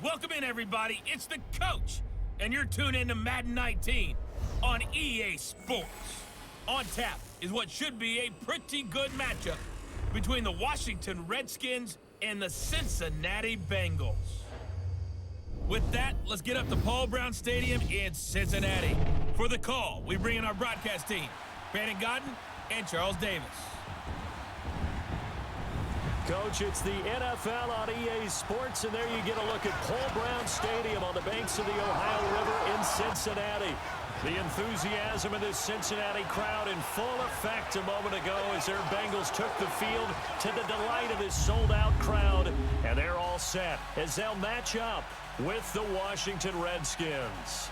Welcome in, everybody. It's the coach, and you're tuned in to Madden 19 on EA Sports. On tap is what should be a pretty good matchup between the Washington Redskins and the Cincinnati Bengals. With that, let's get up to Paul Brown Stadium in Cincinnati. For the call, we bring in our broadcast team, Brandon Godden and Charles Davis. Coach, it's the NFL on EA Sports, and there you get a look at Paul Brown Stadium on the banks of the Ohio River in Cincinnati. The enthusiasm of this Cincinnati crowd in full effect a moment ago as their Bengals took the field to the delight of this sold-out crowd. And they're all set as they'll match up with the Washington Redskins.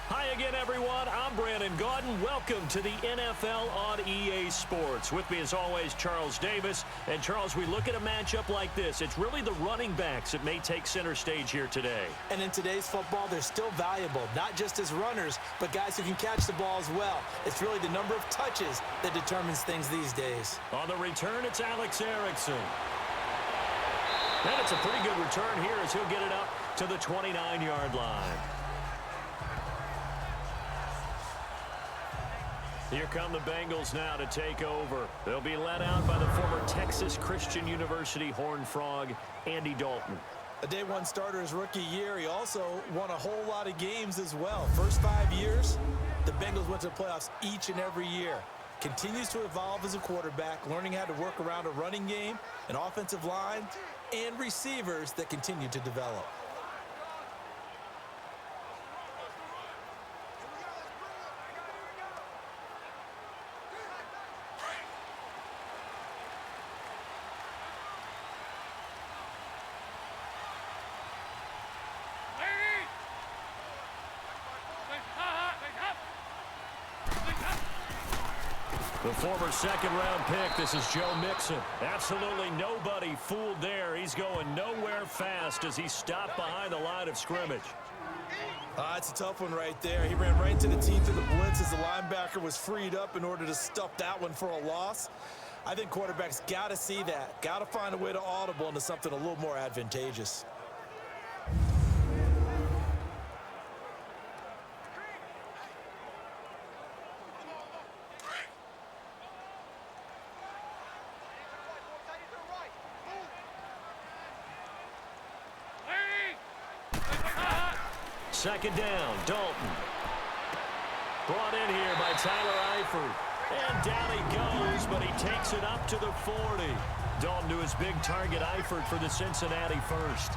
Hi again, everyone. I'm Brandon Godden. Welcome to the NFL on EA Sports. With me, as always, Charles Davis. And, Charles, we look at a matchup like this. It's really the running backs that may take center stage here today. And in today's football, they're still valuable, not just as runners, but guys who can catch the ball as well. It's really the number of touches that determines things these days. On the return, it's Alex Erickson. And it's a pretty good return here as he'll get it up to the 29-yard line. Here come the Bengals now to take over. They'll be led out by the former Texas Christian University Horned Frog, Andy Dalton. A day one starter his rookie year. He also won a whole lot of games as well. First 5 years, the Bengals went to the playoffs each and every year. Continues to evolve as a quarterback, learning how to work around a running game, an offensive line, and receivers that continue to develop. The former second-round pick, this is Joe Mixon. Absolutely nobody fooled there. He's going nowhere fast as he stopped behind the line of scrimmage. It's a tough one right there. He ran right into the teeth of the blitz as the linebacker was freed up in order to stuff that one for a loss. I think quarterbacks got to see that. Got to find a way to audible into something a little more advantageous. Second down, Dalton. Brought in here by Tyler Eifert. And down he goes, but he takes it up to the 40. Dalton to his big target, Eifert, for the Cincinnati first.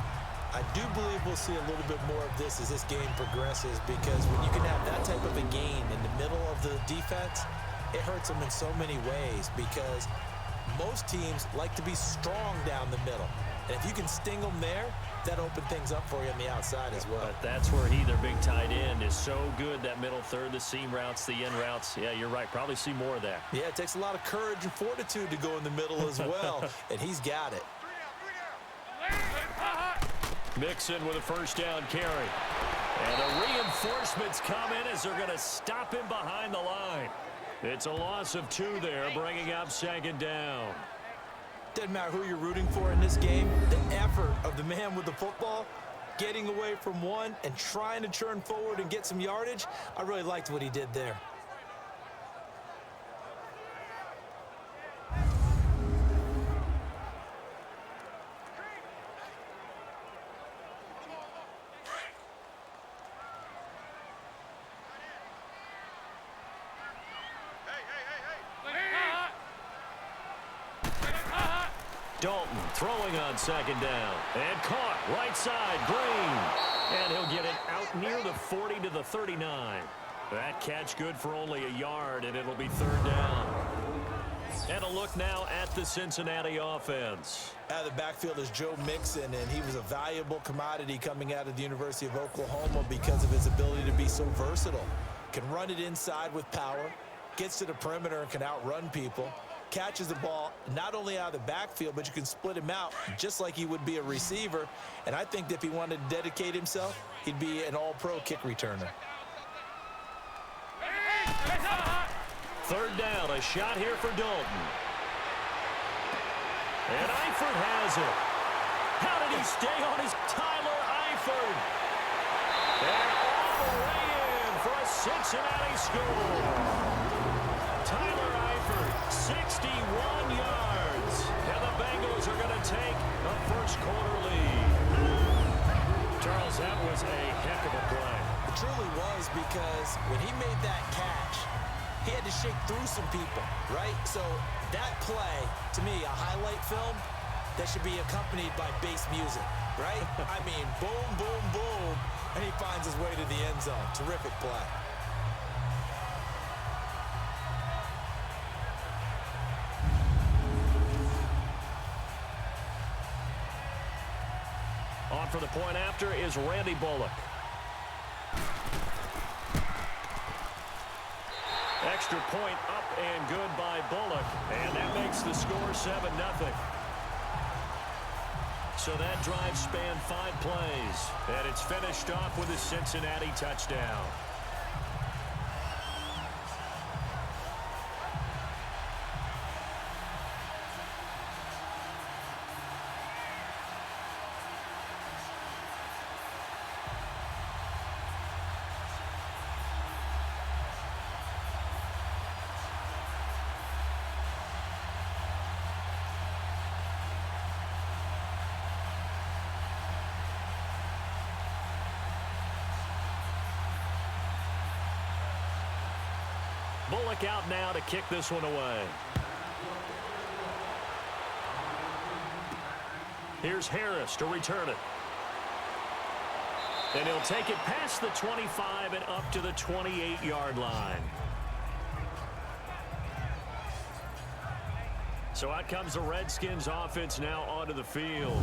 I do believe we'll see a little bit more of this as this game progresses, because when you can have that type of a gain in the middle of the defense, it hurts them in so many ways, because most teams like to be strong down the middle. And if you can sting them there, that opens things up for you on the outside as well. But that's where he, their big tight end, is so good, that middle third, the seam routes, the in routes. Yeah, you're right. Probably see more of that. Yeah, it takes a lot of courage and fortitude to go in the middle as well, and he's got it. Mixon with a first down carry. And the reinforcements come in as they're going to stop him behind the line. It's a loss of 2 there, bringing up second down. Doesn't matter who you're rooting for in this game, the effort of the man with the football, getting away from one and trying to churn forward and get some yardage, I really liked what he did there. Dalton throwing on second down. And caught right side, Green. And he'll get it out near the 40 to the 39. That catch good for only a yard, and it'll be third down. And a look now at the Cincinnati offense. Out of the backfield is Joe Mixon, and he was a valuable commodity coming out of the University of Oklahoma because of his ability to be so versatile. Can run it inside with power, gets to the perimeter and can outrun people. Catches the ball not only out of the backfield, but you can split him out just like he would be a receiver. And I think that if he wanted to dedicate himself, he'd be an all-pro kick returner. Third down, a shot here for Dalton. And Eifert has it. How did he stay on his Tyler Eifert? And all the way in for a Cincinnati score. Tyler Eifert, 61 yards. And the Bengals are going to take a first-quarter lead. Charles, that was a heck of a play. It truly was, because when he made that catch, he had to shake through some people, right? So that play, to me, a highlight film that should be accompanied by bass music, right? I mean, boom, boom, boom, and he finds his way to the end zone. Terrific play. On for the point after is Randy Bullock. Extra point up and good by Bullock. And that makes the score 7-0. So that drive spanned 5 plays. And it's finished off with a Cincinnati touchdown. Bullock out now to kick this one away. Here's Harris to return it. And he'll take it past the 25 and up to the 28-yard line. So out comes the Redskins offense now onto the field.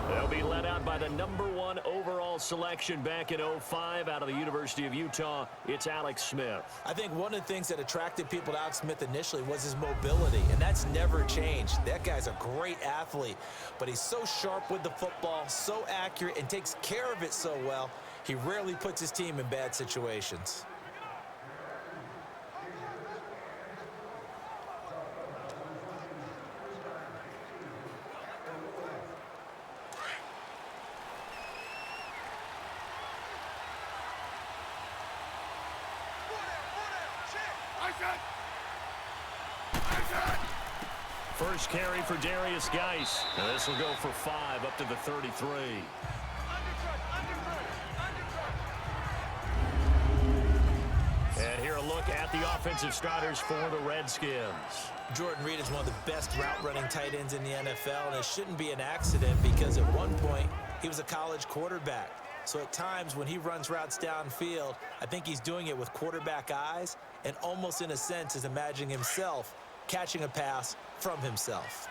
They'll be led out by the #1 overall selection back in 2005 out of the University of Utah. It's Alex Smith. I think one of the things that attracted people to Alex Smith initially was his mobility, and that's never changed. That guy's a great athlete, but he's so sharp with the football, so accurate, and takes care of it so well, he rarely puts his team in bad situations. First carry for Darius Geis. And this will go for 5 up to the 33. And here a look at the offensive starters for the Redskins. Jordan Reed is one of the best route-running tight ends in the NFL, and it shouldn't be an accident because at one point he was a college quarterback. So at times when he runs routes downfield, I think he's doing it with quarterback eyes and almost in a sense is imagining himself catching a pass from himself.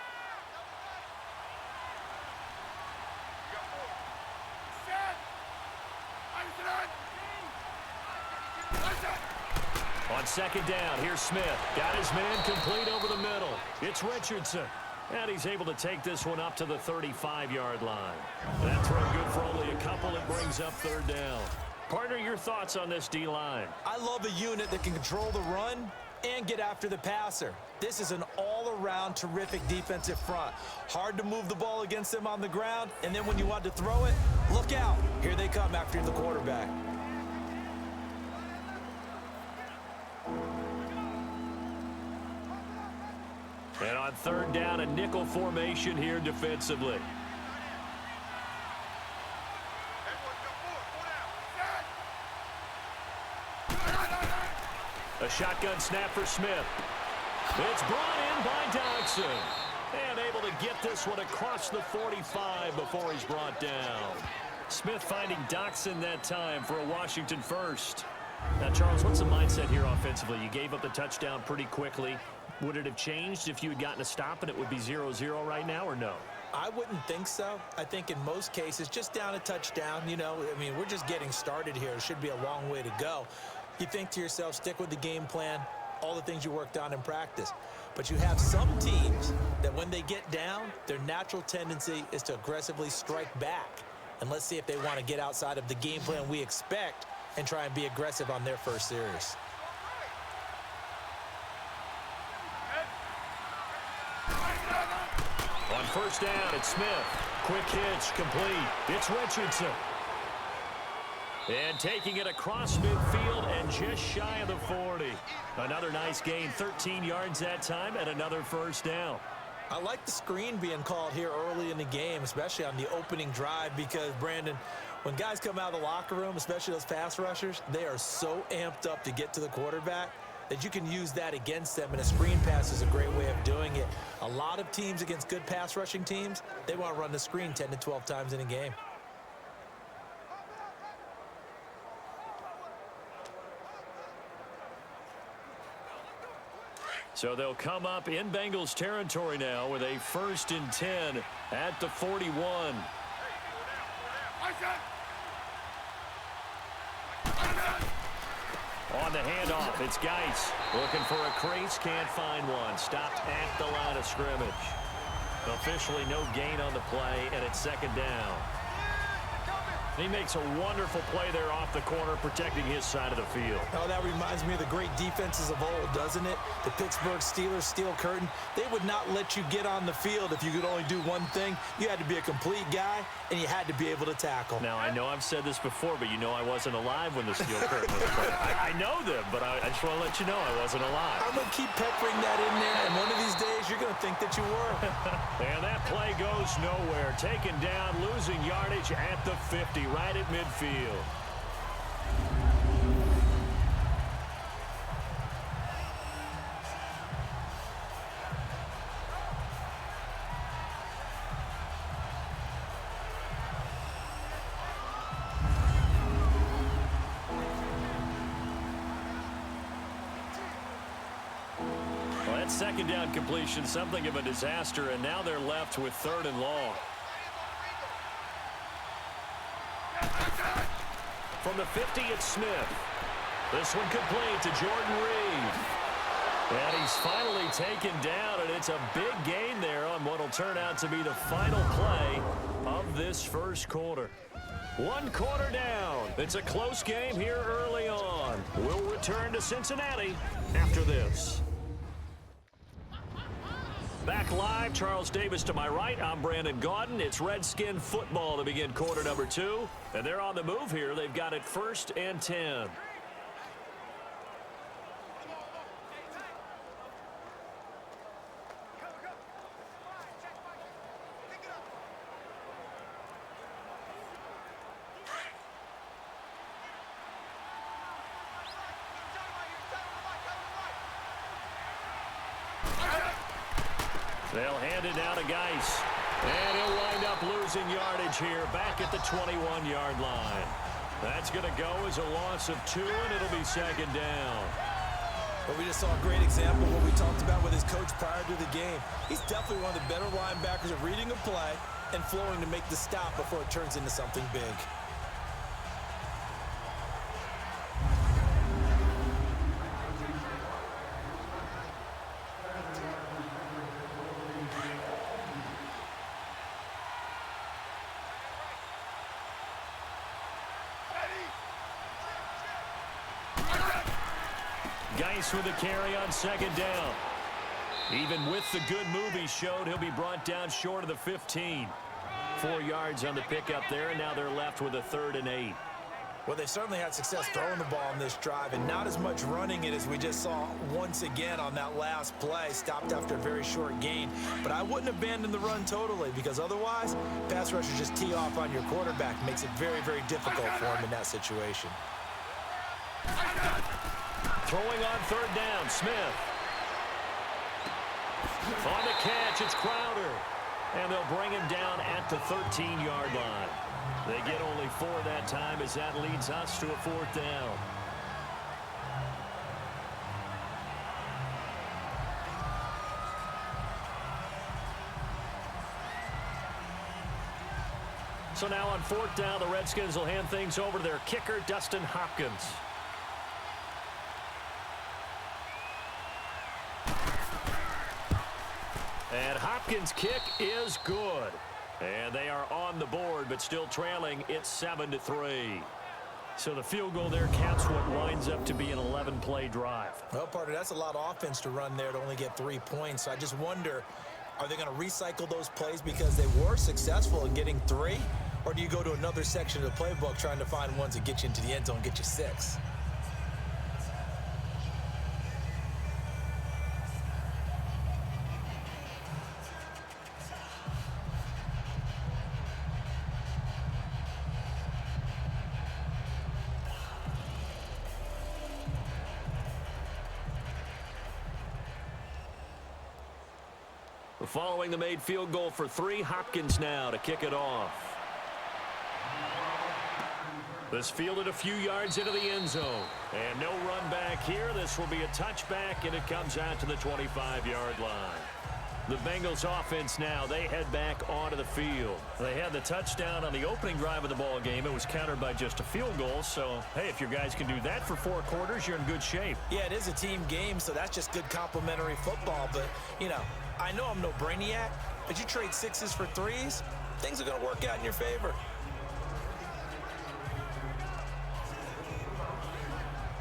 On second down, here's Smith. Got his man complete over the middle. It's Richardson. And he's able to take this one up to the 35-yard line. That throw good for only a couple. It brings up third down. Partner, your thoughts on this D-line? I love a unit that can control the run and get after the passer. This is an all-around terrific defensive front. Hard to move the ball against them on the ground, and then when you want to throw it, look out. Here they come after the quarterback. And on third down, a nickel formation here defensively. A shotgun snap for Smith. It's brought in by Dodson. And able to get this one across the 45 before he's brought down. Smith finding Dodson that time for a Washington first. Now, Charles, what's the mindset here offensively? You gave up the touchdown pretty quickly. Would it have changed if you had gotten a stop and it would be 0-0 right now, or no? I wouldn't think so. I think in most cases, just down a touchdown, you know, I mean, we're just getting started here. It should be a long way to go. You think to yourself, stick with the game plan, all the things you worked on in practice. But you have some teams that when they get down, their natural tendency is to aggressively strike back. And let's see if they want to get outside of the game plan we expect and try and be aggressive on their first series. On first down, it's Smith. Quick hitch, complete. It's Richardson. And taking it across midfield and just shy of the 40. Another nice gain, 13 yards that time, and another first down. I like the screen being called here early in the game, especially on the opening drive, because, Brandon, when guys come out of the locker room, especially those pass rushers, they are so amped up to get to the quarterback that you can use that against them, and a screen pass is a great way of doing it. A lot of teams against good pass rushing teams, they want to run the screen 10 to 12 times in a game. So they'll come up in Bengals territory now with a 1st and 10 at the 41. On the handoff, it's Geis looking for a crease, can't find one. Stopped at the line of scrimmage. Officially no gain on the play, and it's 2nd down. He makes a wonderful play there off the corner, protecting his side of the field. Oh, that reminds me of the great defenses of old, doesn't it? The Pittsburgh Steelers, steel curtain. They would not let you get on the field if you could only do one thing. You had to be a complete guy, and you had to be able to tackle. Now, I know I've said this before, but you know I wasn't alive when the steel curtain was played. I know them, but I just want to let you know I wasn't alive. I'm going to keep peppering that in there, and one of these days you're going to think that you were. And that play goes nowhere. Taken down, losing yardage at the 50. Right at midfield. Well, that 2nd down completion, something of a disaster, and now they're left with 3rd and long. From the 50, it's Smith. This one complete to Jordan Reed. And he's finally taken down, and it's a big gain there on what will turn out to be the final play of this 1st quarter. 1 quarter down. It's a close game here early on. We'll return to Cincinnati after this. Back live, Charles Davis to my right. I'm Brandon Gaudin. It's Redskin football to begin quarter number 2. And they're on the move here. They've got it 1st and 10. They'll hand it down to Geis. And he'll wind up losing yardage here back at the 21-yard line. That's going to go as a loss of 2, and it'll be 2nd down. Well, we just saw a great example of what we talked about with his coach prior to the game. He's definitely one of the better linebackers at reading a play and flowing to make the stop before it turns into something big. Geis with a carry on 2nd down. Even with the good move he showed, he'll be brought down short of the 15. 4 yards on the pickup there, and now they're left with a 3rd and 8. Well, they've certainly had success throwing the ball on this drive, and not as much running it as we just saw once again on that last play. Stopped after a very short gain. But I wouldn't abandon the run totally, because otherwise, pass rushers just tee off on your quarterback. Makes it very, very difficult for him in that situation. Throwing on 3rd down, Smith. On the catch, it's Crowder. And they'll bring him down at the 13-yard line. They get only 4 that time as that leads us to a 4th down. So now on 4th down, the Redskins will hand things over to their kicker, Dustin Hopkins. And Hopkins' kick is good. And they are on the board, but still trailing. It's 7-3. So the field goal there caps what winds up to be an 11-play drive. Well, partner, that's a lot of offense to run there to only get 3 points. So I just wonder, Are they going to recycle those plays because they were successful in getting 3? Or do you go to another section of the playbook trying to find ones that get you into the end zone, get you 6? Following the made field goal for 3, Hopkins now to kick it off. This fielded a few yards into the end zone. And no run back here. This will be a touchback, and it comes out to the 25-yard line. The Bengals offense now, they head back onto the field. They had the touchdown on the opening drive of the ball game. It was countered by just a field goal. So, hey, if your guys can do that for 4 quarters, you're in good shape. Yeah, it is a team game, so that's just good complimentary football. But, you know, I know I'm no brainiac, but you trade 6s for 3s, things are going to work out in your favor.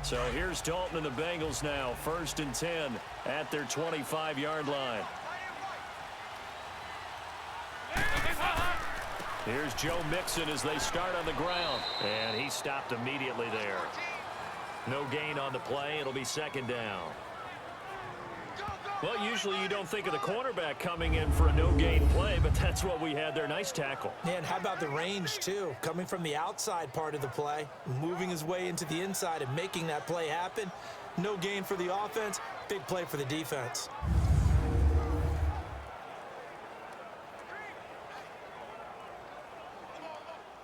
So here's Dalton and the Bengals now, 1st and 10 at their 25-yard line. Here's Joe Mixon as they start on the ground, and he stopped immediately there. No gain on the play. It'll be 2nd down. Well, usually you don't think of the cornerback coming in for a no-gain play, but that's what we had there. Nice tackle. And how about the range, too? Coming from the outside part of the play, moving his way into the inside and making that play happen. No gain for the offense, big play for the defense.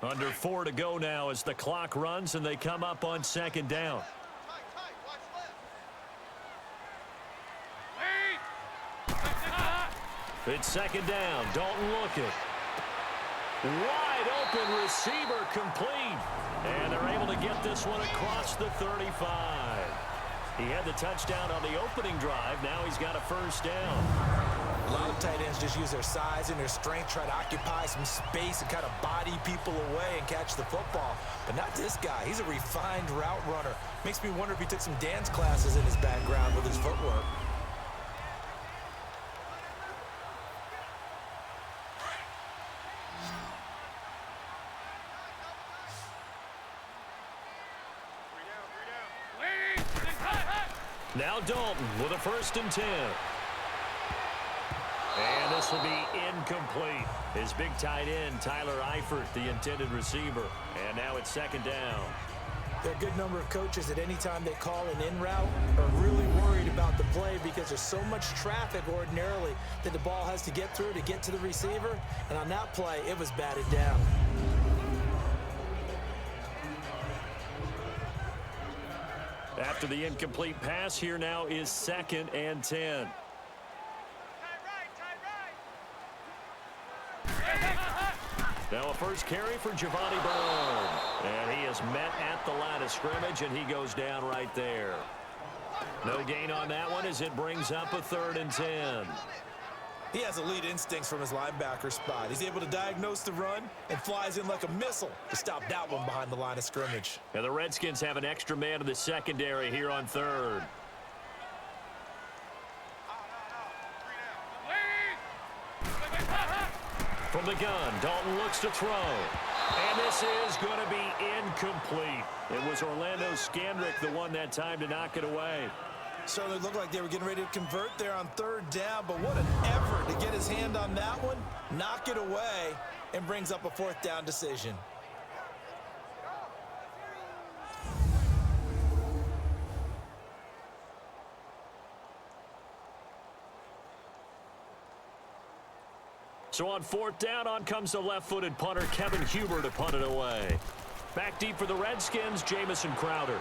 Under 4 to go now as the clock runs and they come up on 2nd down. It's 2nd down. Dalton looking. Wide open receiver complete. And they're able to get this one across the 35. He had the touchdown on the opening drive. Now he's got a 1st down. A lot of tight ends just use their size and their strength, try to occupy some space and kind of body people away and catch the football. But not this guy. He's a refined route runner. Makes me wonder if he took some dance classes in his background with his footwork. Now Dalton with a 1st and 10. And this will be incomplete. His big tight end, Tyler Eifert, the intended receiver. And now it's 2nd down. There are a good number of coaches that any time they call an in route are really worried about the play because there's so much traffic ordinarily that the ball has to get through to get to the receiver. And on that play, it was batted down. After the incomplete pass, here now is 2nd and 10. Now a 1st carry for Giovanni Byrne. And he is met at the line of scrimmage, and he goes down right there. No gain on that one as it brings up a 3rd and 10. He has elite instincts from his linebacker spot. He's able to diagnose the run and flies in like a missile to stop that one behind the line of scrimmage. And the Redskins have an extra man in the secondary here on 3rd. From the gun, Dalton looks to throw. And this is going to be incomplete. It was Orlando Scandrick the one that time to knock it away. Certainly looked like they were getting ready to convert there on 3rd down, but what an effort to get his hand on that one, knock it away, and brings up a 4th down decision. So on 4th down, on comes the left-footed punter, Kevin Huber, to punt it away. Back deep for the Redskins, Jamison Crowder.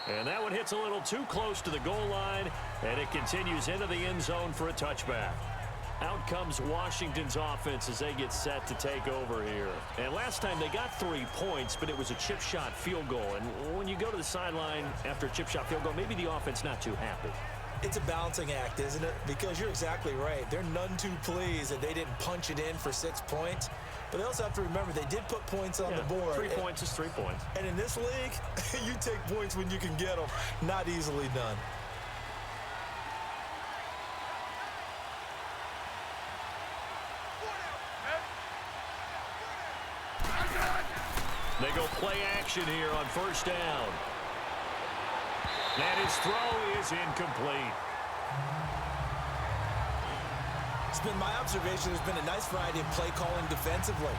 And that one hits a little too close to the goal line, and it continues into the end zone for a touchback. Out comes Washington's offense as they get set to take over here. And last time they got 3 points, but it was a chip shot field goal. And when you go to the sideline after a chip shot field goal, maybe the offense not too happy. It's a balancing act, isn't it? Because you're exactly right. They're none too pleased that they didn't punch it in for 6 points. But they also have to remember they did put points on the board. 3 points is 3 points. And in this league, you take points when you can get them. Not easily done. action here on first down. And his throw is incomplete. It's been my observation there's been a nice variety of play calling defensively.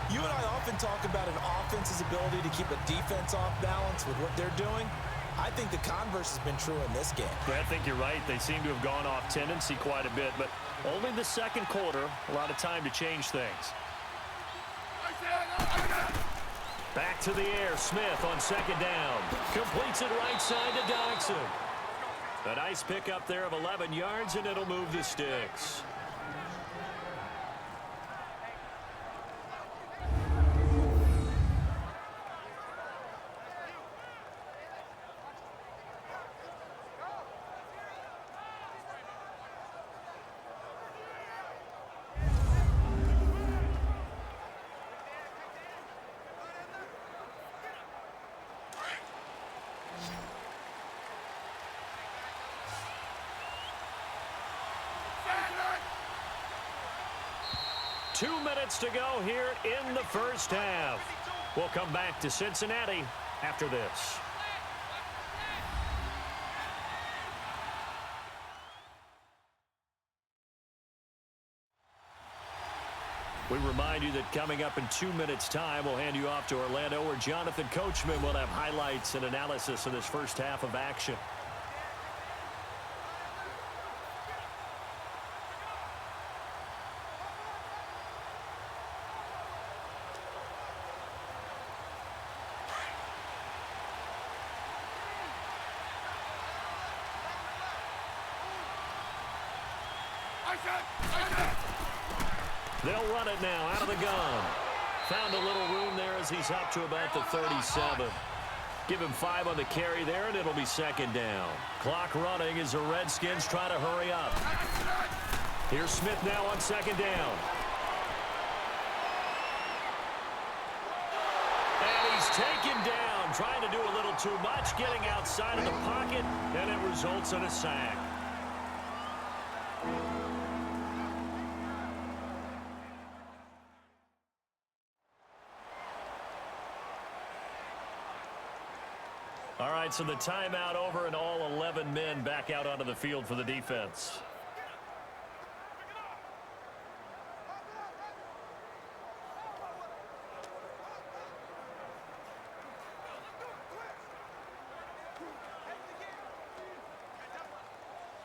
You and I often talk about an offense's ability to keep a defense off balance with what they're doing. I think the converse has been true in this game. I think you're right. They seem to have gone off tendency quite a bit, but only the second quarter, a lot of time to change things. Back to the air. Smith on second down. Completes it right side to Dodson. A nice pickup there of 11 yards, and it'll move the sticks. Two minutes to go here in the first half. We'll come back to Cincinnati after this. We remind you that coming up in 2 minutes' time, we'll hand you off to Orlando, where Jonathan Coachman will have highlights and analysis of this first half of action. They'll run it now out of the gun. Found a little room there as he's up to about the 37. Give him 5 on the carry there, and it'll be second down. Clock running as the Redskins try to hurry up. Here's Smith now on second down. And he's taken down, trying to do a little too much, getting outside of the pocket, and it results in a sack. All right, so the timeout over and all 11 men back out onto the field for the defense.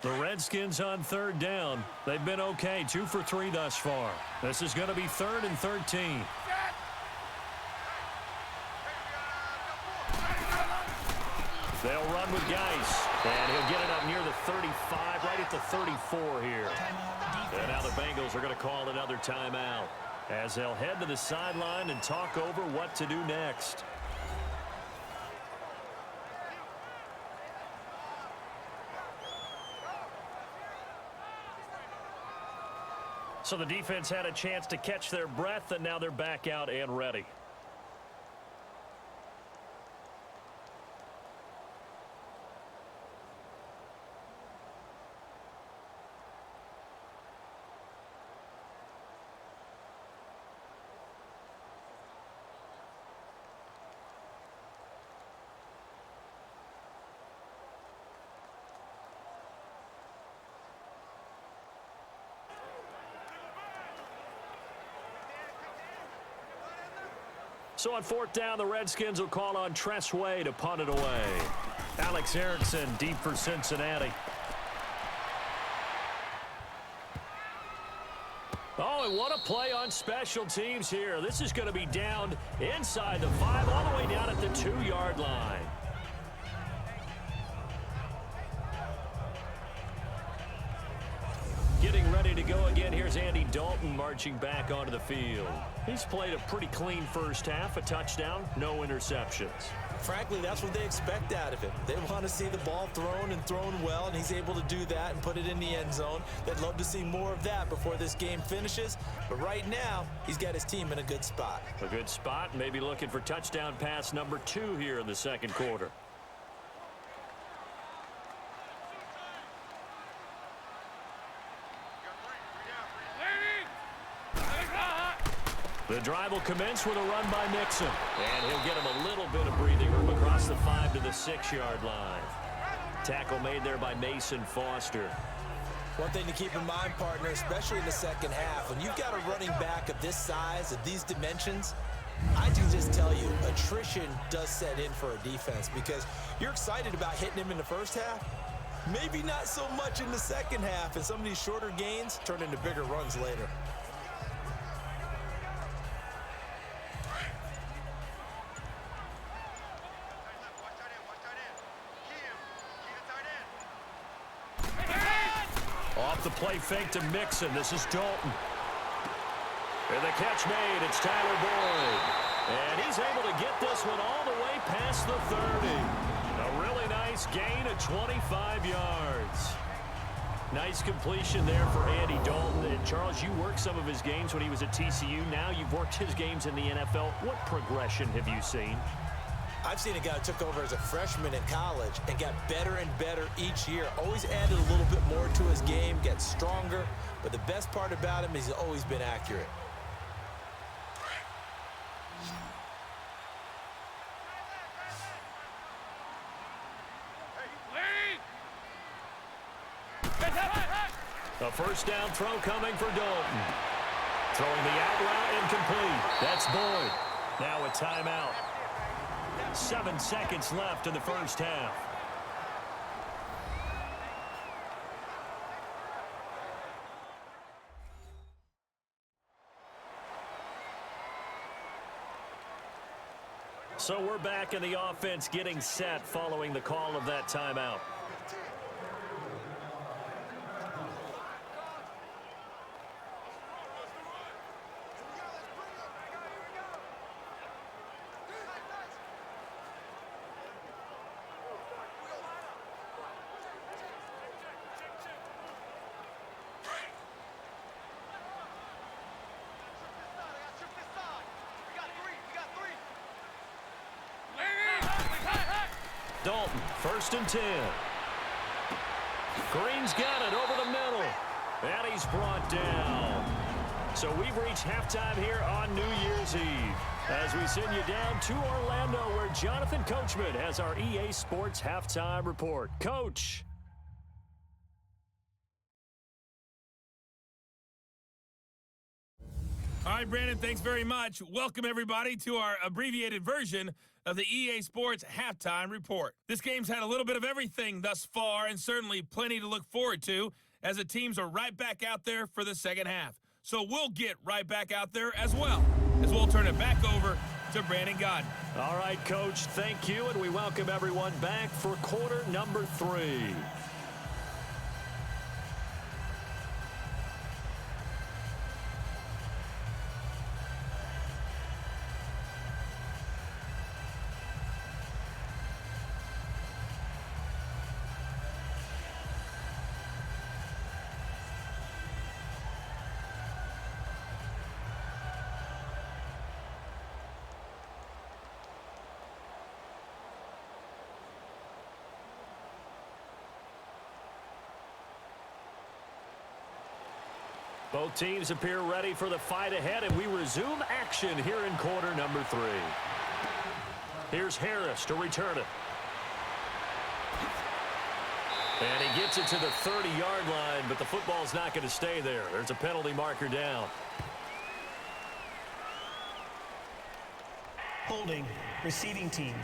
The Redskins on third down. They've been okay, 2 for 3 thus far. This is going to be 3rd and 13. They'll run with Geis, and he'll get it up near the 35, right at the 34 here. And now the Bengals are going to call another timeout as they'll head to the sideline and talk over what to do next. So the defense had a chance to catch their breath, and now they're back out and ready. So on 4th down, the Redskins will call on Tressway to punt it away. Alex Erickson deep for Cincinnati. Oh, and what a play on special teams here. This is going to be down inside the 5, all the way down at the 2-yard line. Getting ready to go again. Here's Andy Dalton marching back onto the field. He's played a pretty clean first half, a touchdown, no interceptions. Frankly, that's what they expect out of him. They want to see the ball thrown and thrown well, and he's able to do that and put it in the end zone. They'd love to see more of that before this game finishes. But right now, he's got his team in a good spot. A good spot, maybe looking for touchdown pass number 2 here in the second quarter. The drive will commence with a run by Mixon. And he'll get him a little bit of breathing room across the 5 to the 6-yard line. Tackle made there by Mason Foster. One thing to keep in mind, partner, especially in the second half, when you've got a running back of this size, of these dimensions, I can just tell you, attrition does set in for a defense because you're excited about hitting him in the first half. Maybe not so much in the second half, and some of these shorter gains turn into bigger runs later. Off the play fake to Mixon. This is Dalton. And the catch made. It's Tyler Boyd. And he's able to get this one all the way past the 30. A really nice gain of 25 yards. Nice completion there for Andy Dalton. And Charles, you worked some of his games when he was at TCU. Now you've worked his games in the NFL. What progression have you seen? I've seen a guy who took over as a freshman in college and got better and better each year. Always added a little bit more to his game, gets stronger. But the best part about him is he's always been accurate. A first down throw coming for Dalton. Throwing the out route incomplete. That's Boyd. Now a timeout. 7 seconds left in the first half. So we're back in the offense getting set following the call of that timeout. Dalton, 1st and 10. Green's got it over the middle. And he's brought down. So we've reached halftime here on New Year's Eve. As we send you down to Orlando, where Jonathan Coachman has our EA Sports halftime report. Coach. All right, Brandon, thanks very much. Welcome, everybody, to our abbreviated version of the EA Sports Halftime Report. This game's had a little bit of everything thus far, and certainly plenty to look forward to, as the teams are right back out there for the second half. So we'll get right back out there as well, as we'll turn it back over to Brandon Godden. All right, Coach, thank you, and we welcome everyone back for quarter number 3. Both teams appear ready for the fight ahead, and we resume action here in quarter number 3. Here's Harris to return it. And he gets it to the 30-yard line, but the football's not going to stay there. There's a penalty marker down. Holding, receiving team.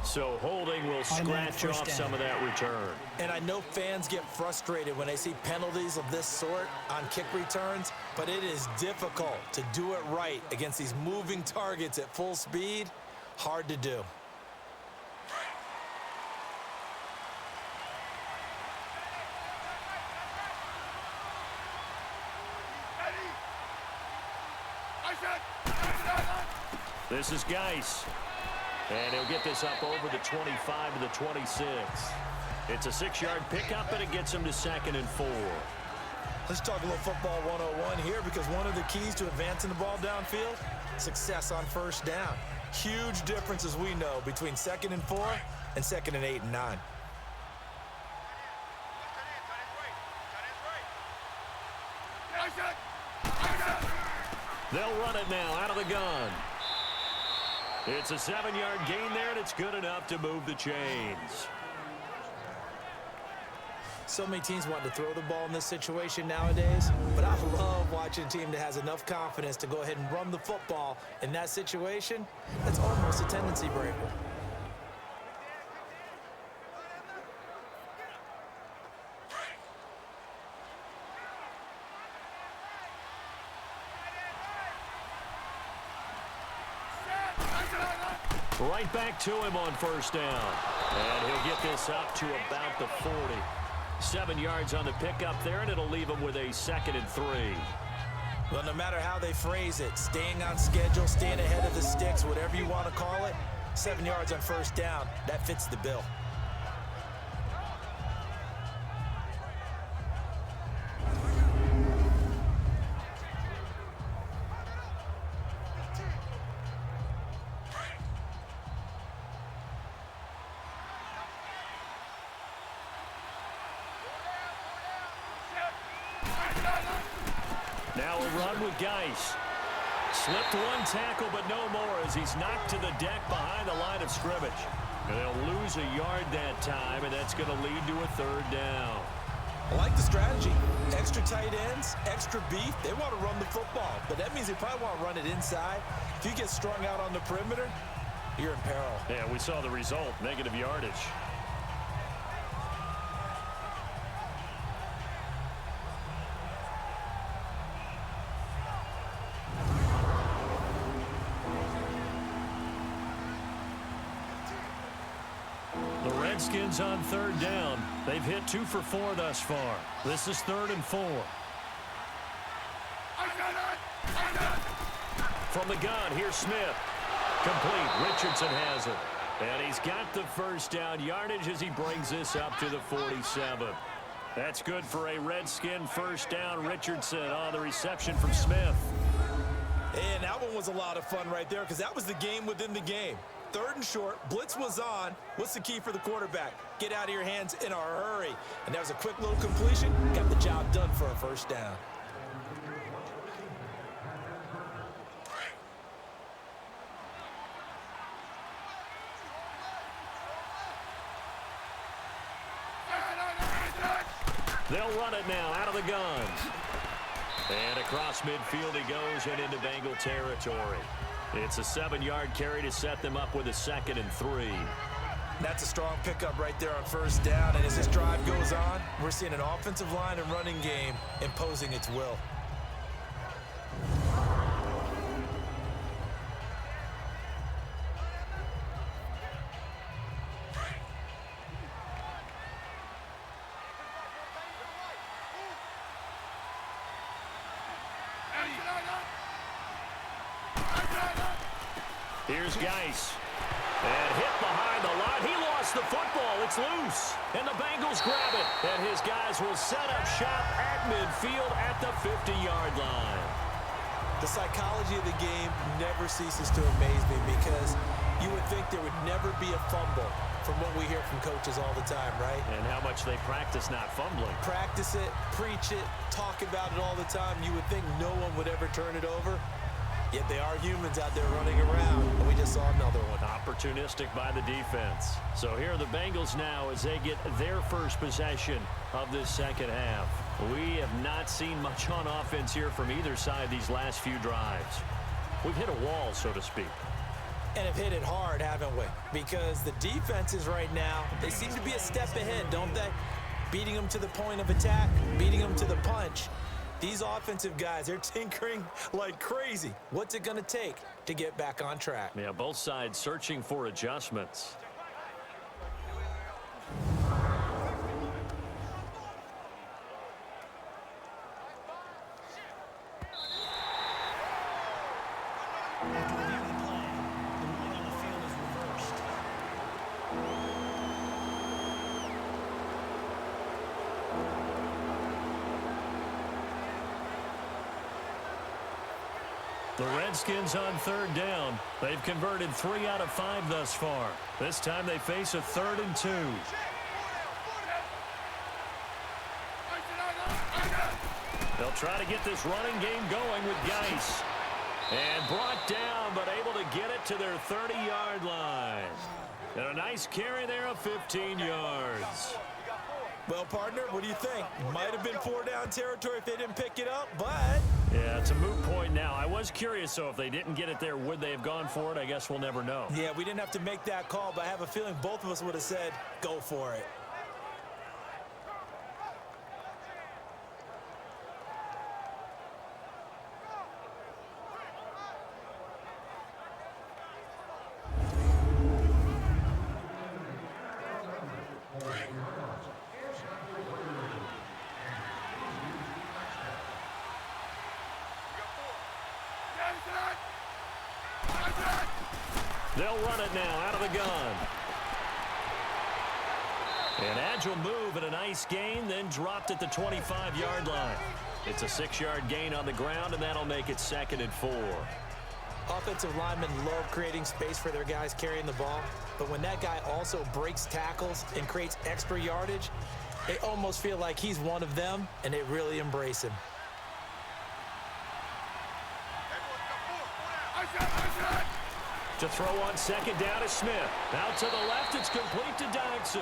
So holding will scratch off some of that return. And I know fans get frustrated when they see penalties of this sort on kick returns, but it is difficult to do it right against these moving targets at full speed. Hard to do. This is Geis. And he'll get this up over the 25 to the 26. It's a 6-yard pickup, and it gets him to 2nd and 4. Let's talk a little football 101 here, because one of the keys to advancing the ball downfield, success on first down. Huge difference, as we know, between 2nd and 4 and 2nd and 8 and 9. They'll run it now out of the gun. It's a 7-yard gain there, and it's good enough to move the chains. So many teams want to throw the ball in this situation nowadays, but I love watching a team that has enough confidence to go ahead and run the football in that situation. That's almost a tendency breaker. Right back to him on first down. And he'll get this up to about the 40. 7 yards on the pickup there, and it'll leave him with a 2nd and 3. Well, no matter how they phrase it, staying on schedule, staying ahead of the sticks, whatever you want to call it, 7 yards on first down, that fits the bill. Now a run with Geis. Slipped one tackle, but no more as he's knocked to the deck behind the line of scrimmage. And they'll lose a yard that time, and that's going to lead to a 3rd down. I like the strategy. Extra tight ends, extra beef. They want to run the football, but that means they probably want to run it inside. If you get strung out on the perimeter, you're in peril. Yeah, we saw the result, negative yardage. The Redskins on 3rd down. They've hit 2 for 4 thus far. This is 3rd and 4. From the gun, here's Smith. Complete. Richardson has it. And he's got the first down yardage as he brings this up to the 47. That's good for a Redskin first down. Richardson on the reception from Smith. And that one was a lot of fun right there because that was the game within the game. 3rd and short, blitz was on. What's the key for the quarterback? Get out of your hands in a hurry. And that was a quick little completion. Got the job done for a first down. They'll run it now out of the gun. And across midfield he goes and into Bengal territory. It's a 7-yard carry to set them up with a 2nd and 3. That's a strong pickup right there on first down. And as this drive goes on, we're seeing an offensive line and running game imposing its will. Here's Geis. And hit behind the line. He lost the football. It's loose. And the Bengals grab it. And his guys will set up shop at midfield at the 50-yard line. The psychology of the game never ceases to amaze me because you would think there would never be a fumble from what we hear from coaches all the time, right? And how much they practice not fumbling. Practice it, preach it, talk about it all the time. You would think no one would ever turn it over. Yet they are humans out there running around, and we just saw another one. Opportunistic by the defense. So here are the Bengals now as they get their first possession of this second half. We have not seen much on offense here from either side these last few drives. We've hit a wall, so to speak. And have hit it hard, haven't we? Because the defenses right now, they seem to be a step ahead, don't they? Beating them to the point of attack, beating them to the punch. These offensive guys, they're tinkering like crazy. What's it going to take to get back on track? Yeah, both sides searching for adjustments. The Redskins on third down. They've converted 3 out of 5 thus far. This time they face a 3rd and 2. They'll try to get this running game going with Geis. And brought down, but able to get it to their 30-yard line. And a nice carry there of 15 yards. Well, partner, what do you think? Might have been 4-down territory if they didn't pick it up, but... Yeah, it's a moot point now. I was curious, though, if they didn't get it there, would they have gone for it? I guess we'll never know. Yeah, we didn't have to make that call, but I have a feeling both of us would have said, go for it. They'll run it now out of the gun. An agile move and a nice gain, then dropped at the 25-yard line. It's a 6-yard gain on the ground, and that'll make it 2nd and 4. Offensive linemen love creating space for their guys carrying the ball, but when that guy also breaks tackles and creates extra yardage, they almost feel like he's one of them, and they really embrace him. To throw on 2nd down is Smith. Out to the left, it's complete to Dodson.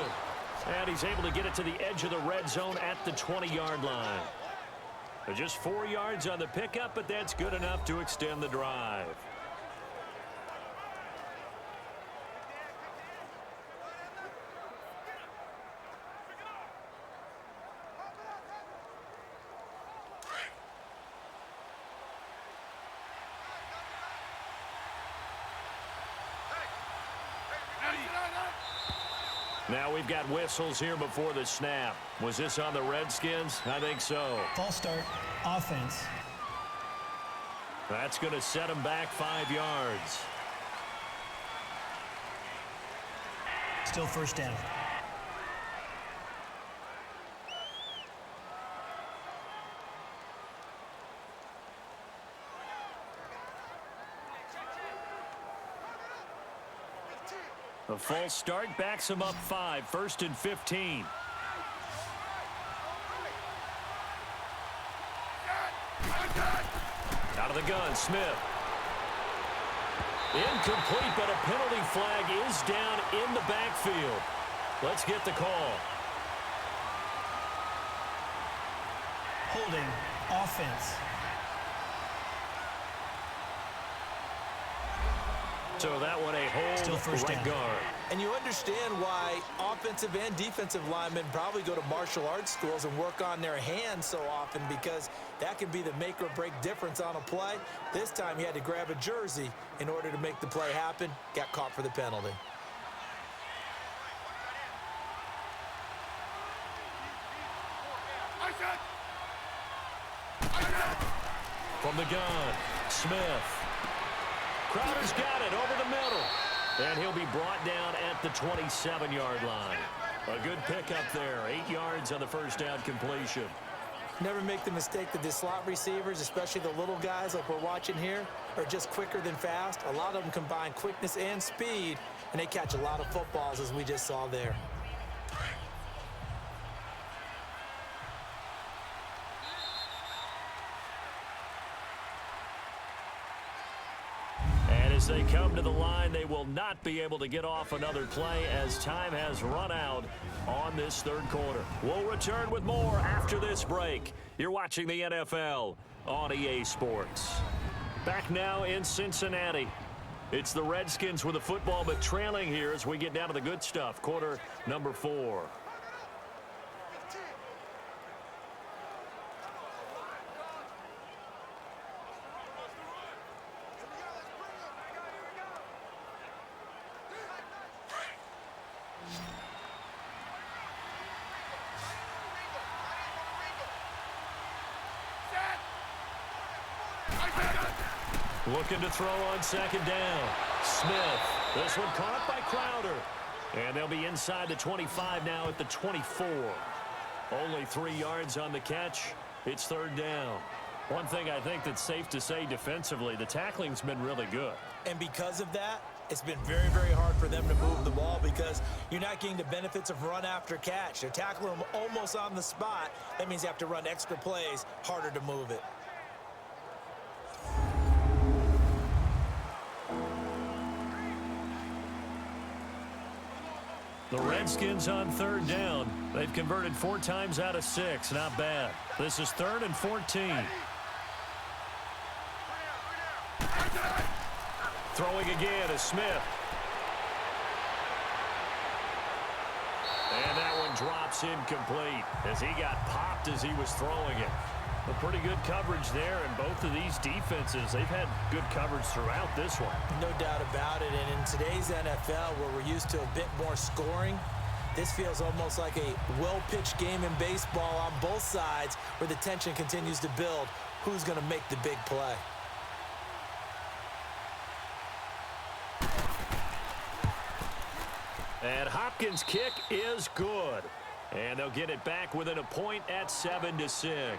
And he's able to get it to the edge of the red zone at the 20-yard line. Just 4 yards on the pickup, but that's good enough to extend the drive. Now we've got whistles here before the snap. Was this on the Redskins? I think so. False start, offense. That's going to set him back 5 yards. Still 1st down. A false start backs him up 5, 1st and 15. Out of the gun, Smith. Incomplete, but a penalty flag is down in the backfield. Let's get the call. Holding, offense. So that one a hold, Still 1st right down. guard. And you understand why offensive and defensive linemen probably go to martial arts schools and work on their hands so often, because that can be the make or break difference on a play. This time he had to grab a jersey in order to make the play happen. Got caught for the penalty. From the gun, Smith. Crowder's got it over the middle. And he'll be brought down at the 27-yard line. A good pickup there. 8 yards on the 1st down completion. Never make the mistake that the slot receivers, especially the little guys like we're watching here, are just quicker than fast. A lot of them combine quickness and speed, and they catch a lot of footballs, as we just saw there. As they come to the line, they will not be able to get off another play as time has run out on this 3rd quarter. We'll return with more after this break. You're watching the NFL on EA Sports. Back now in Cincinnati. It's the Redskins with the football, but trailing here as we get down to the good stuff. Quarter number 4. Looking to throw on 2nd down. Smith. This one caught by Crowder. And they'll be inside the 25 now at the 24. Only 3 yards on the catch. It's 3rd down. One thing I think that's safe to say defensively, the tackling's been really good. And because of that, it's been very, very hard for them to move the ball, because you're not getting the benefits of run after catch. They're tackling them almost on the spot. That means you have to run extra plays, harder to move it. The Redskins on third down. They've converted 4 times out of 6. Not bad. This is 3rd and 14. Throwing again is Smith. And that one drops incomplete as he got popped as he was throwing it. A pretty good coverage there, and both of these defenses, they've had good coverage throughout this one. No doubt about it, and in today's NFL, where we're used to a bit more scoring, this feels almost like a well-pitched game in baseball on both sides where the tension continues to build. Who's going to make the big play? And Hopkins' kick is good. And they'll get it back within a point at 7-6.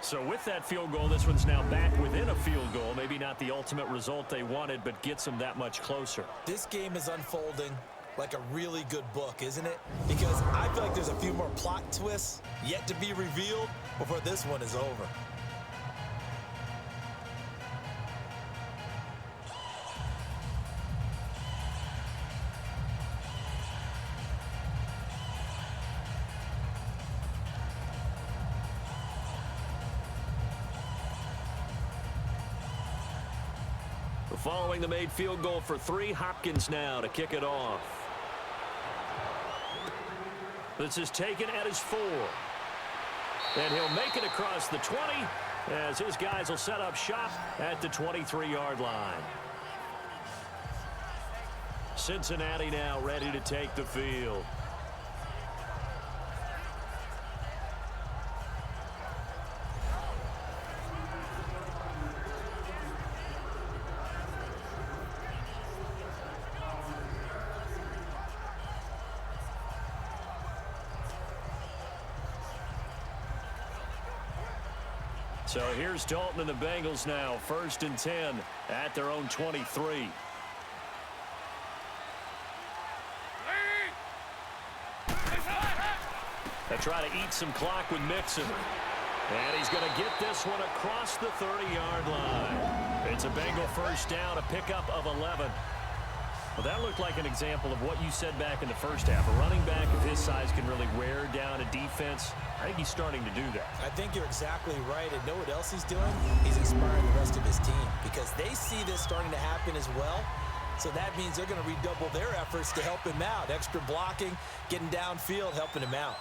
So with that field goal, this one's now back within a field goal. Maybe not the ultimate result they wanted, but gets them that much closer. This game is unfolding like a really good book, isn't it? Because I feel like there's a few more plot twists yet to be revealed before this one is over. Following the made field goal for 3, Hopkins now to kick it off. This is taken at his 4. And he'll make it across the 20 as his guys will set up shop at the 23-yard line. Cincinnati now ready to take the field. So here's Dalton and the Bengals now, 1st and 10 at their own 23. They try to eat some clock with Mixon. And he's going to get this one across the 30-yard line. It's a Bengal first down, a pickup of 11. Well, that looked like an example of what you said back in the first half. A running back of his size can really wear down a defense. I think he's starting to do that. I think you're exactly right. And know what else he's doing? He's inspiring the rest of his team because they see this starting to happen as well. So that means they're going to redouble their efforts to help him out. Extra blocking, getting downfield, helping him out.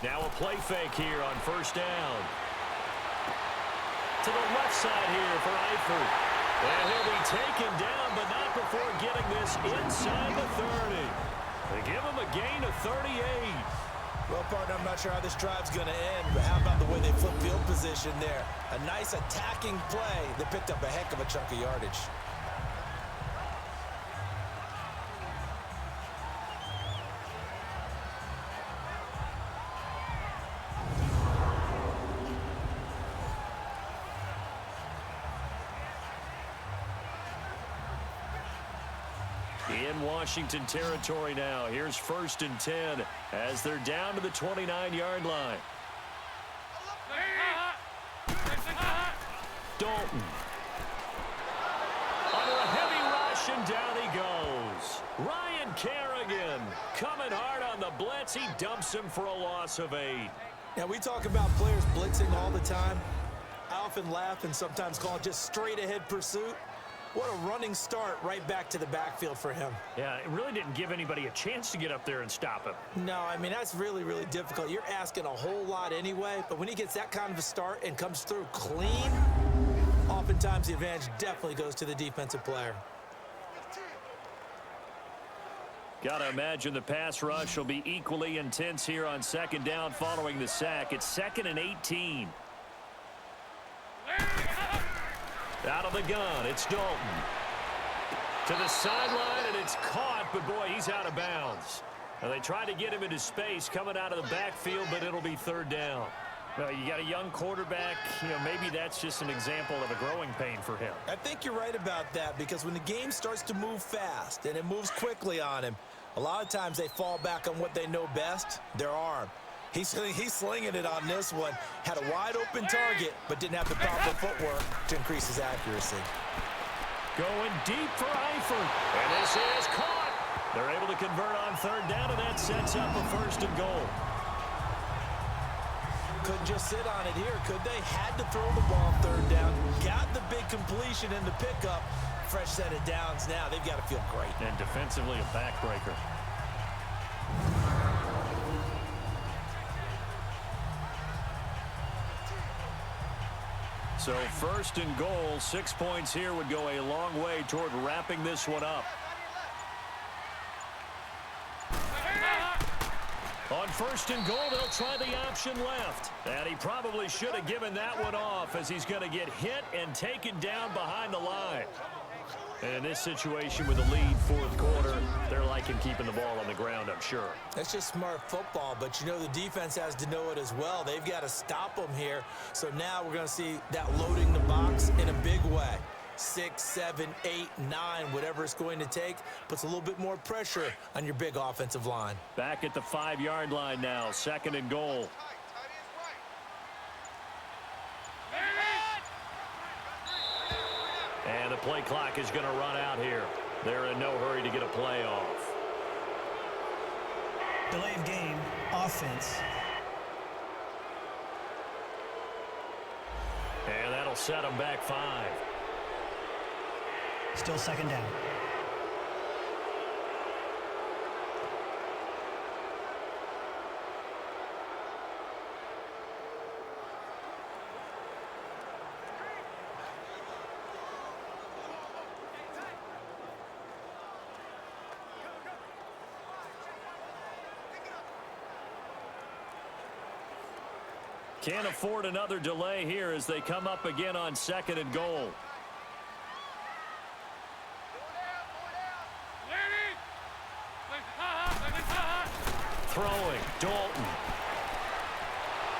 Now a play fake here on first down. To the left side here for Eifert. And he'll be taken down, but not before getting this inside the 30. They give him a gain of 38. Well, partner, I'm not sure how this drive's going to end, but how about the way they flip field position there? A nice attacking play that picked up a heck of a chunk of yardage. In Washington territory now. Here's 1st and 10 as they're down to the 29-yard line. Dalton. Under a heavy rush, and down he goes. Ryan Kerrigan coming hard on the blitz. He dumps him for a loss of 8. Now, we talk about players blitzing all the time. I often laugh and sometimes call it just straight-ahead pursuit. What a running start right back to the backfield for him. Yeah, it really didn't give anybody a chance to get up there and stop him. No, I mean, that's really, really difficult. You're asking a whole lot anyway, but when he gets that kind of a start and comes through clean, oftentimes the advantage definitely goes to the defensive player. Got to imagine the pass rush will be equally intense here on 2nd down following the sack. It's 2nd and 18. Out of the gun, it's Dalton. To the sideline, and it's caught, but boy, he's out of bounds. Now, they tried to get him into space coming out of the backfield, but it'll be 3rd down. Well, you got a young quarterback, maybe that's just an example of a growing pain for him. I think you're right about that because when the game starts to move fast and it moves quickly on him, a lot of times they fall back on what they know best, their arm. He's slinging it on this one. Had a wide open target, but didn't have the proper footwork to increase his accuracy. Going deep for Eifert. And this is caught. They're able to convert on third down, and that sets up a first and goal. Couldn't just sit on it here, could they? Had to throw the ball on third down. Got the big completion in the pickup. Fresh set of downs now. They've got to feel great. And defensively, a backbreaker. So first and goal, 6 points here would go a long way toward wrapping this one up. On first and goal, they'll try the option left. And he probably should have given that one off, as he's going to get hit and taken down behind the line. And in this situation with the lead fourth quarter, they're liking keeping the ball on the ground, I'm sure. That's just smart football, but you know the defense has to know it as well. They've got to stop them here. So now we're going to see that loading the box in a big way. 6, 7, 8, 9, whatever it's going to take, puts a little bit more pressure on your big offensive line. Back at the 5-yard line now, second and goal. And the play clock is going to run out here. They're in no hurry to get a play off. Delay of game, offense. And that'll set them back 5. Still second down. Can't afford another delay here as they come up again on second and goal. Throwing, Dalton.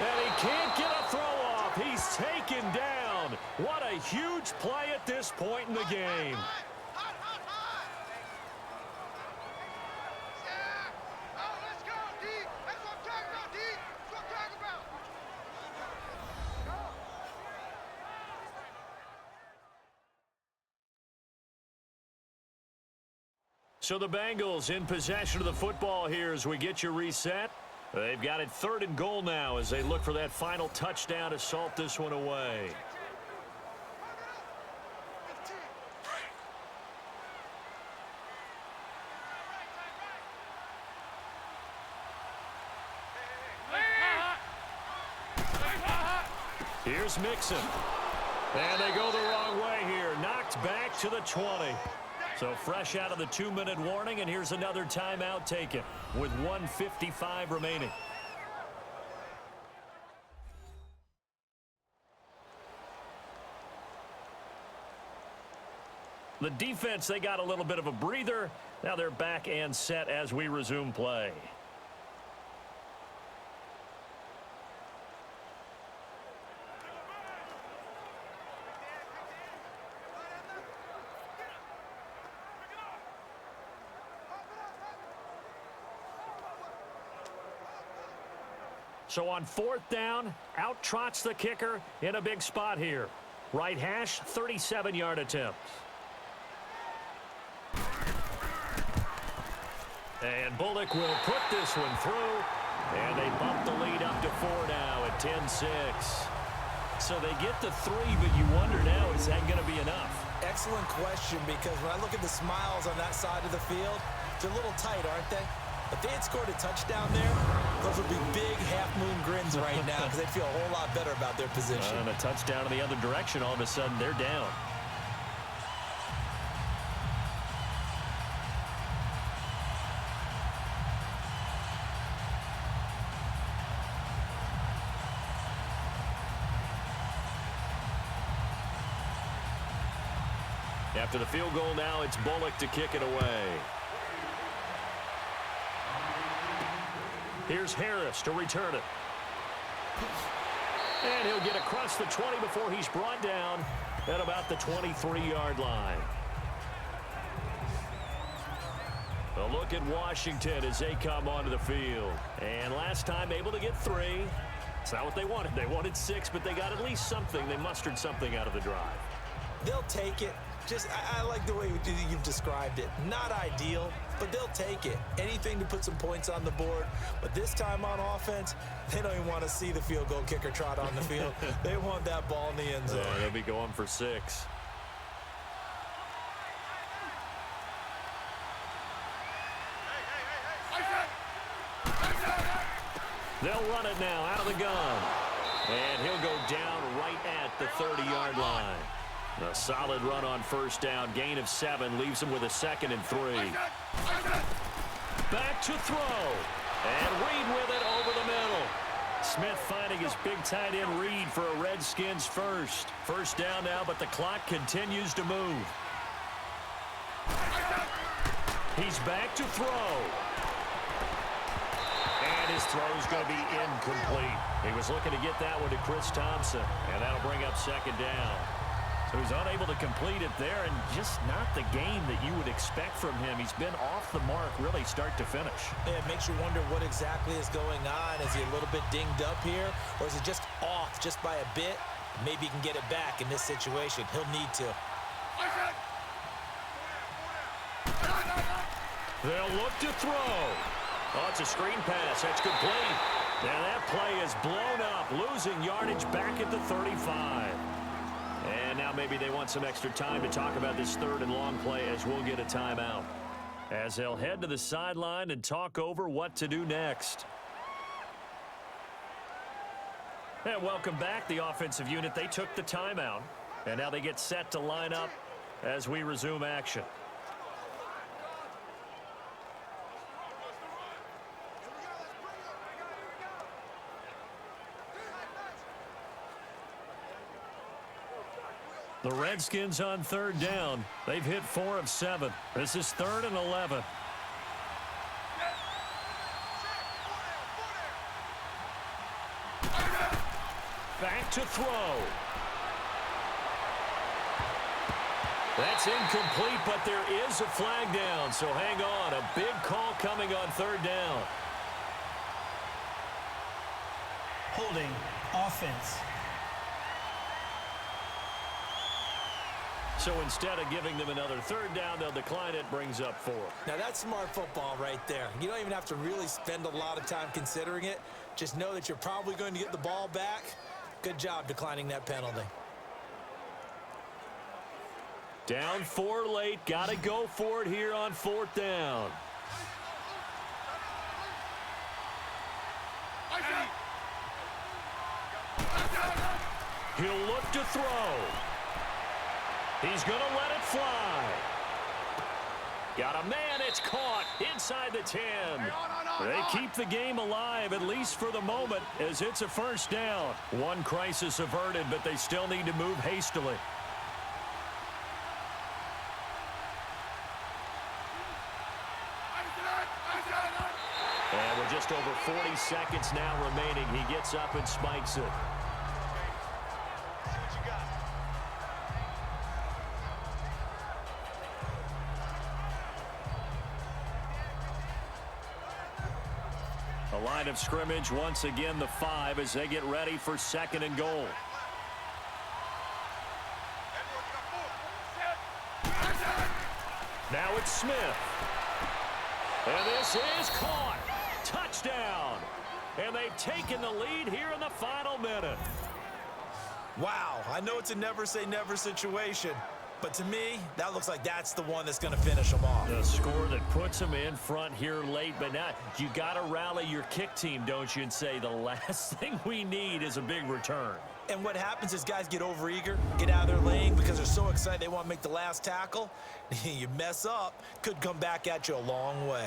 And he can't get a throw off. He's taken down. What a huge play at this point in the game. So the Bengals in possession of the football here as we get you reset. They've got it third and goal now as they look for that final touchdown to salt this one away. Here's Mixon. And they go the wrong way here. Knocked back to the 20. So fresh out of the 2-minute warning, and here's another timeout taken with 1:55 remaining. The defense, they got a little bit of a breather. Now they're back and set as we resume play. So on fourth down, out trots the kicker in a big spot here. Right hash, 37-yard attempt. And Bullock will put this one through. And they bump the lead up to 4 now at 10-6. So they get the 3, but you wonder now, is that going to be enough? Excellent question, because when I look at the smiles on that side of the field, they're a little tight, aren't they? If they had scored a touchdown there, those would be big half-moon grins right now because they'd feel a whole lot better about their position. And a touchdown in the other direction, all of a sudden they're down. After the field goal now, it's Bullock to kick it away. Here's Harris to return it. And he'll get across the 20 before he's brought down at about the 23-yard line. A look at Washington as they come onto the field. And last time able to get 3. It's not what they wanted. They wanted 6, but they got at least something. They mustered something out of the drive. They'll take it. I like the way you've described it. Not ideal, but they'll take it. Anything to put some points on the board. But this time on offense, they don't even want to see the field goal kicker trot on the field. They want that ball in the end zone. They'll be going for 6. They'll run it now out of the gun. And he'll go down right at the 30-yard line. A solid run on first down. Gain of 7 leaves him with a 2nd and 3. Back to throw. And Reed with it over the middle. Smith finding his big tight end Reed for a Redskins first. First down now, but the clock continues to move. He's back to throw. And his throw's going to be incomplete. He was looking to get that one to Chris Thompson, and that'll bring up 2nd down. So he's unable to complete it there, and just not the game that you would expect from him. He's been off the mark really start to finish. Yeah, it makes you wonder what exactly is going on. Is he a little bit dinged up here, or is it just off just by a bit? Maybe he can get it back in this situation. He'll need to. They'll look to throw. Oh, it's a screen pass. That's complete. Now that play is blown up, losing yardage back at the 35. And now maybe they want some extra time to talk about this 3rd and long play as we'll get a timeout. As they'll head to the sideline and talk over what to do next. And welcome back, the offensive unit. They took the timeout, and now they get set to line up as we resume action. The Redskins on 3rd down. They've hit 4 of 7. This is 3rd and 11. Back to throw. That's incomplete, but there is a flag down, so hang on. A big call coming on 3rd down. Holding offense. So instead of giving them another 3rd down, they'll decline it, brings up 4. Now that's smart football right there. You don't even have to really spend a lot of time considering it. Just know that you're probably going to get the ball back. Good job declining that penalty. Down 4 late. Got to go for it here on 4th down. He'll look to throw. He's going to let it fly. Got a man. It's caught inside the 10. They keep the game alive, at least for the moment, as it's a 1st down. One crisis averted, but they still need to move hastily. And with just over 40 seconds now remaining, he gets up and spikes it. The line of scrimmage once again the 5 as they get ready for 2nd and goal. Now it's Smith. And this is caught. Touchdown. And they've taken the lead here in the final minute. Wow, I know it's a never say never situation, but to me, that looks like that's the one that's going to finish them off. The score that puts them in front here late, but now you got to rally your kick team, don't you, and say the last thing we need is a big return. And what happens is guys get overeager, get out of their lane because they're so excited they want to make the last tackle. You mess up, could come back at you a long way.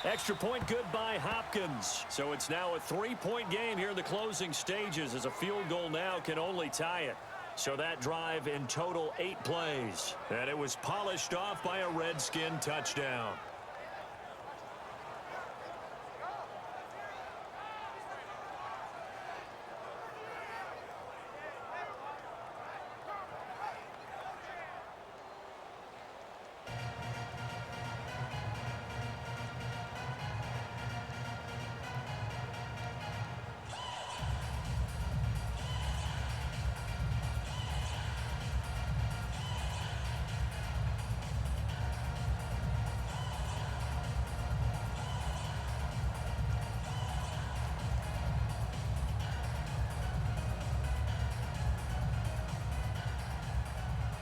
Extra point good by Hopkins. So it's now a 3-point game here in the closing stages as a field goal now can only tie it. So that drive in total 8 plays. And it was polished off by a Redskin touchdown.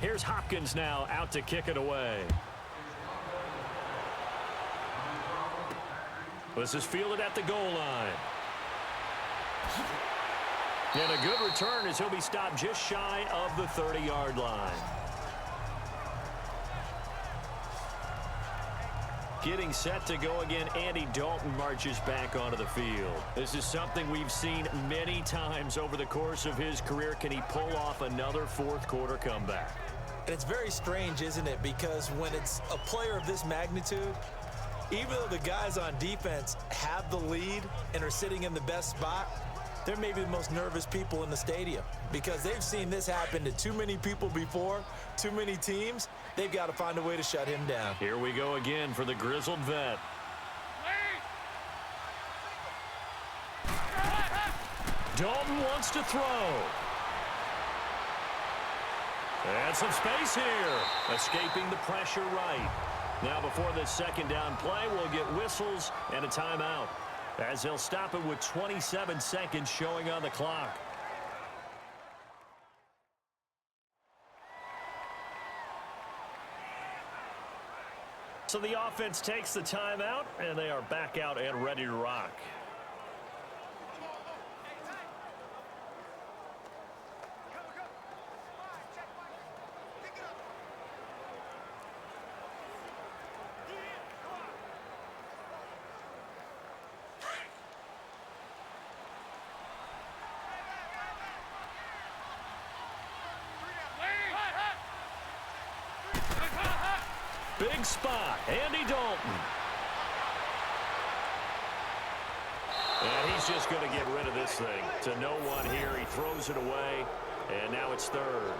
Here's Hopkins now out to kick it away. This is fielded at the goal line. And a good return as he'll be stopped just shy of the 30-yard line. Getting set to go again, Andy Dalton marches back onto the field. This is something we've seen many times over the course of his career. Can he pull off another fourth-quarter comeback? And it's very strange, isn't it? Because when it's a player of this magnitude, even though the guys on defense have the lead and are sitting in the best spot, they're maybe the most nervous people in the stadium because they've seen this happen to too many people before, too many teams. They've got to find a way to shut him down. Here we go again for the grizzled vet. Dalton wants to throw. And some space here. Escaping the pressure right. Now before this second down play, we'll get whistles and a timeout, as they'll stop it with 27 seconds showing on the clock. So the offense takes the timeout, and they are back out and ready to rock. Big spot, Andy Dalton. And he's just going to get rid of this thing to no one here. He throws it away, and now it's third.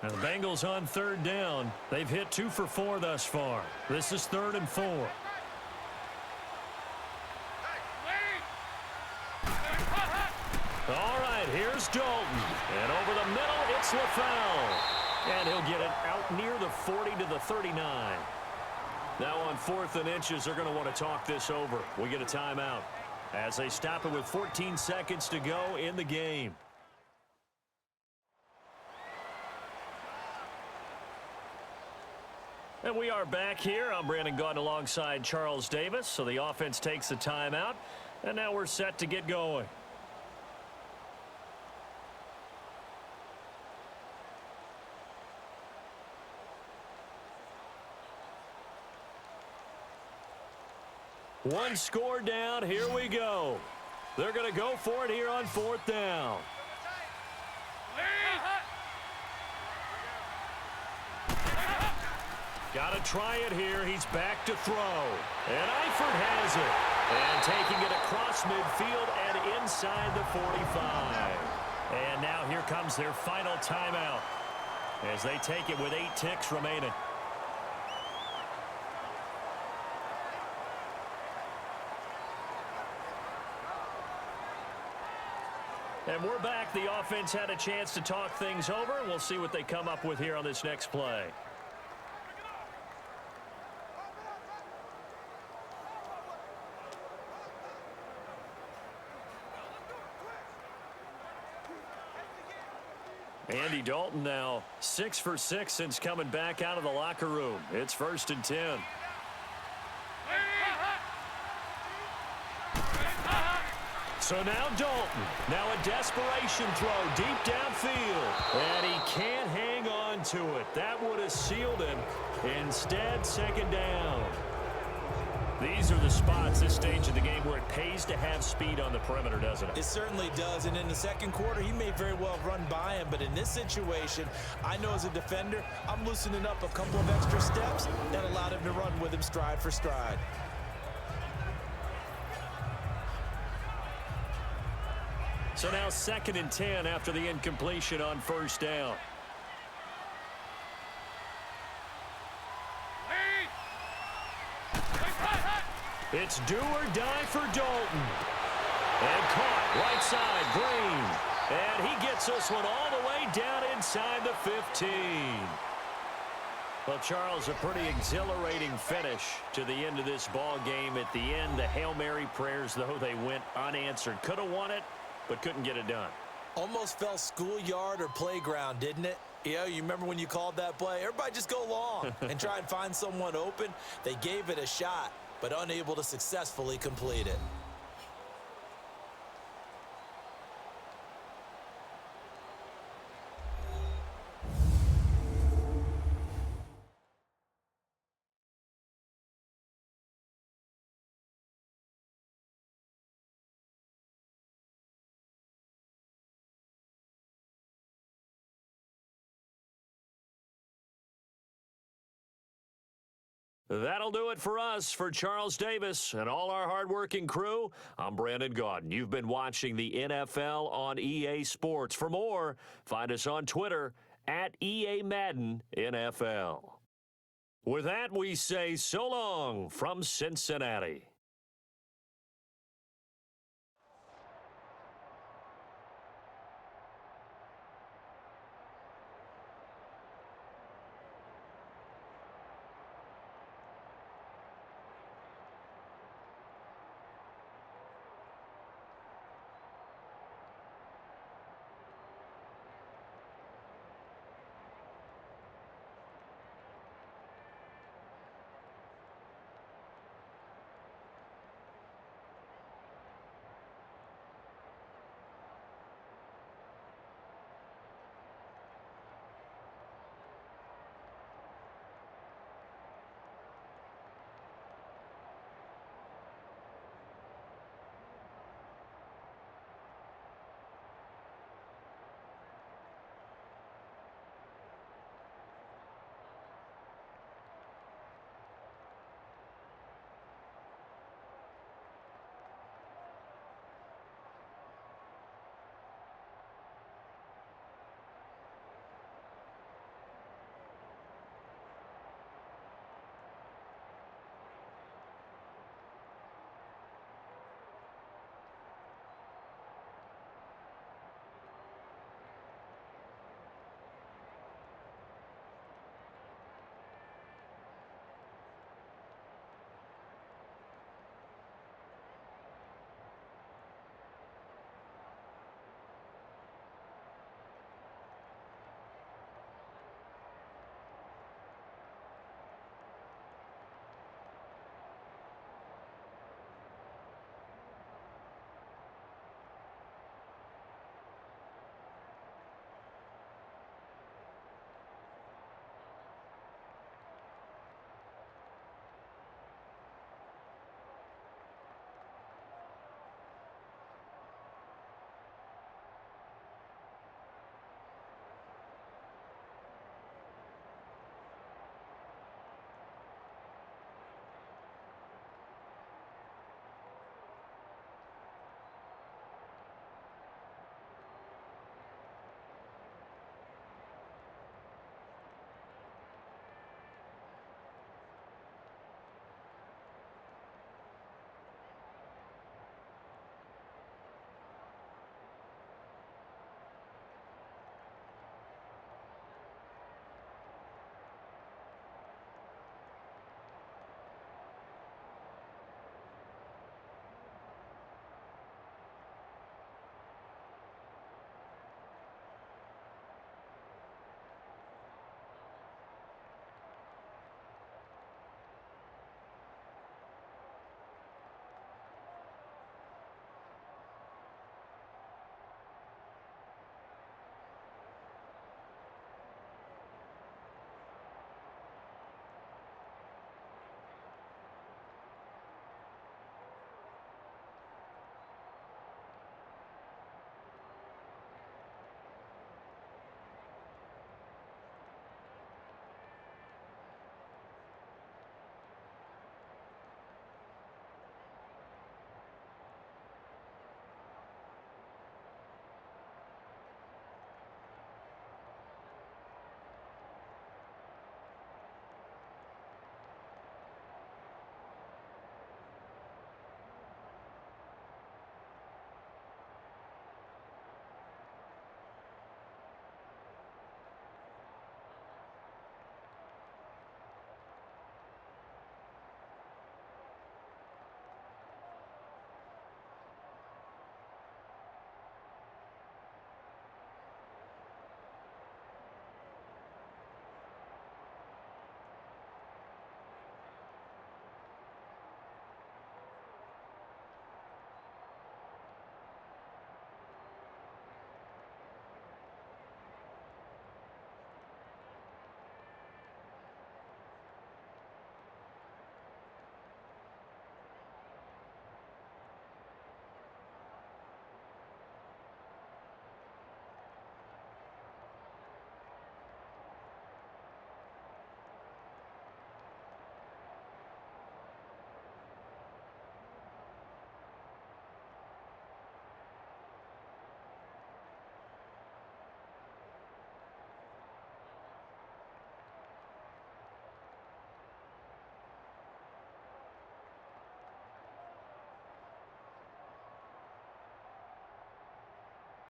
And the Bengals on third down. They've hit 2 for 4 thus far. This is 3rd and 4. All right, here's Dalton. And over the middle, it's LaFell. And he'll get it out near the 40 to the 39. Now on 4th and inches, they're going to want to talk this over. We get a timeout as they stop it with 14 seconds to go in the game. And we are back here. I'm Brandon Gaudin alongside Charles Davis. So the offense takes the timeout, and now we're set to get going. One score down. Here we go. They're going to go for it here on 4th down. Got to try it here. He's back to throw. And Eifert has it. And taking it across midfield and inside the 45. And now here comes their final timeout as they take it with 8 ticks remaining. And we're back. The offense had a chance to talk things over. We'll see what they come up with here on this next play. Andy Dalton now 6 for 6 since coming back out of the locker room. It's 1st and 10. So now Dalton. Now a desperation throw deep downfield. And he can't hang on to it. That would have sealed him. Instead, 2nd down. These are the spots, this stage of the game, where it pays to have speed on the perimeter, doesn't it? It certainly does, and in the second quarter, he may very well have run by him, but in this situation, I know as a defender, I'm loosening up a couple of extra steps that allowed him to run with him stride for stride. So now 2nd and 10 after the incompletion on 1st down. It's do or die for Dalton. And caught right side, Green. And he gets this one all the way down inside the 15. Well, Charles, a pretty exhilarating finish to the end of this ball game. At the end, the Hail Mary prayers, though, they went unanswered. Could have won it, but couldn't get it done. Almost felt schoolyard or playground, didn't it? You remember when you called that play? Everybody just go long and try and find someone open. They gave it a shot, but unable to successfully complete it. That'll do it for us. For Charles Davis and all our hardworking crew, I'm Brandon Gaudin. You've been watching the NFL on EA Sports. For more, find us on Twitter at EA Madden NFL. With that, we say so long from Cincinnati.